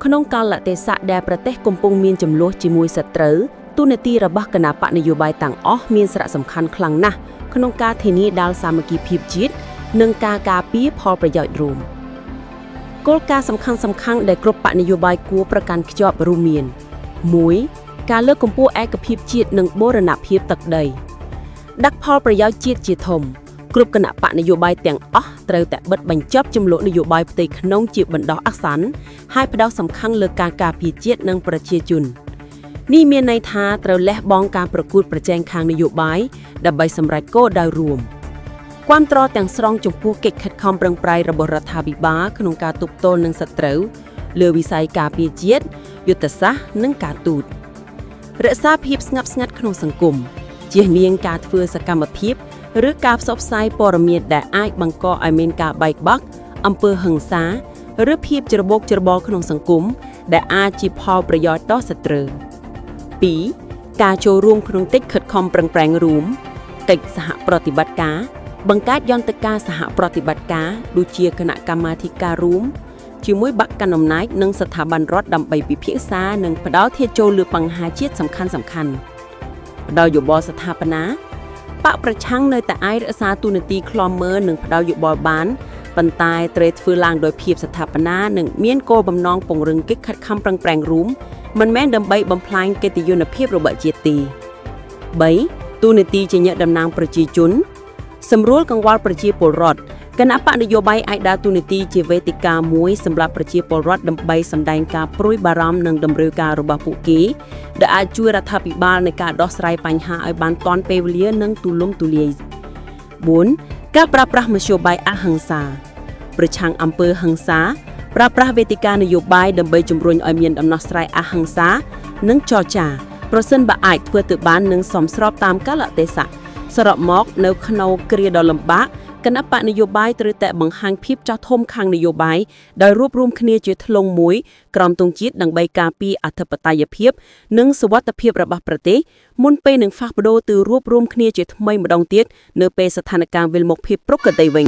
ក្នុងកាលៈទេសៈដែលប្រទេសកំពុងមានចំនួនជាមួយសត្រូវទូនាទីរបស់គណៈបកនយោបាយទាំងអស់មានសារៈសំខាន់ខ្លាំងណាស់ក្នុងការធានាដល់សាមគ្គីភាពជាតិនិងការការពារផលប្រយោជន៍រួមគោលការណ៍សំខាន់ៗដែលគ្រប់បកនយោបាយគួរប្រកាន់ខ្ជាប់រួមមាន 1. ការលើកកម្ពស់ឯកភាពជាតិនិងបូរណភាពទឹកដីដាក់ផលប្រយោជន៍ជាតិជាធំគ្រប់គណៈបកនយោបាយទាំងអស់ត្រូវតែបិទបញ្ចប់ចំនួននយោបាយផ្ទៃក្នុងជាបណ្ដោះអាសន្នហើយផ្ដោតសំខាន់លើការការពារជាតិនិងប្រជាជននេះមានន័យថាត្រូវលះបង់ការប្រកួតប្រជែងខាងនយោបាយដើម្បីសម្រេចគោលដៅរួមគាំទ្រទាំងស្រុងចំពោះកិច្ចខិតខំប្រឹងប្រែងរបស់រដ្ឋាភិបាលក្នុងការទប់ទល់នឹងសត្រូវលើវិស័យការពារជាតិយុទ្ធសាស្ត្រនិងការទូតរក្សាភាពស្ងប់ស្ងាត់ក្នុងសង្គមជៀសវាងការធ្វើសកម្មភាពឬការផ្សព្វផ្សាយព័ត៌មានដែលអាចបង្កឲ្យមានការបែកបាក់អំពើហិង្សាឬភាពច្របូកច្របល់ក្នុងសង្គមដែលអាចជាផលប្រយោជន៍ដល់សត្រូវ 2. ការចូលរួមក្នុងកិច្ចខិតខំប្រឹងប្រែងរួមកិច្ចសហប្រតិបត្តិការបង្កើតយន្តការសហប្រតិបត្តិការដូចជាគណៈកម្មាធិការរួមជាមួយបកកណ្ដាលអំណាចនិងស្ថាប័នរដ្ឋដើម្បីពិភាក្សានិងផ្ដល់ធាតុចូលលើបញ្ហាជាតិសំខាន់ផ្ដល់យោបល់ស្ថាបនាបកប្រឆាំងនៅតែអាចរក្សាទូនាទីឃ្លាំមើលនិងផ្ដល់យោបល់បានប៉ុន្តែត្រូវធ្វើឡើងដោយភាពស្ថាបនានិងមានគោលបំណងពង្រឹងកិច្ចខិតខំប្រឹងប្រែងរួមមិនមែនដើម្បីបំផ្លាញកិត្តិយសភាពរបស់ជាតិទេ 3. ទូនាទីជាអ្នកតំណាងប្រជាជនសម្រួលកង្វល់ប្រជាពលរដ្ឋគណៈបកនយោបាយអាចដើរតួនាទីជាវេទិកាមួយសម្រាប់ប្រជាពលរដ្ឋដើម្បីសម្ដែងការព្រួយបារម្ភនិងតម្រូវការរបស់ពួកគេដែលអាចជួយរដ្ឋាភិបាលในការដោះស្រាយបញ្ហាឲ្យបានទាន់ពេលវេលានិងទូលំទូលាយ 4. ការប្រើប្រាស់មធ្យោបាយអហិង្សាប្រឆាំងអំពើហិង្សាប្រើប្រាស់វេទិកានយោបាយដើម្បីជំរុញឲ្យមានដំណោះស្រាយអហិង្សានិងចរចាប្រសិនបើអាចធ្វើទៅបាននឹងសមស្របតាមកាលៈទេសៈសរុបមកនៅក្នុងគ្រាដ៏លំបាកគណៈបកនយោបាយត្រូវតែបង្ហាញភាពចាស់ធំខាងនយោបាយដោយរួបរวมគ្នាជាធ្លុងមួយក្រោមទង់ជាតិដើម្បីការពារអធិបតេយ្យភាពនិងសុវត្ថិភាពរបស់ប្រទេសមុនពេលនឹងផ្លាស់ប្ដូរទៅរួបរวมគ្នាជាថ្មីម្ដងទៀតនៅពេលស្ថានភាពវិលមុខភាពប្រកបទៅវិញ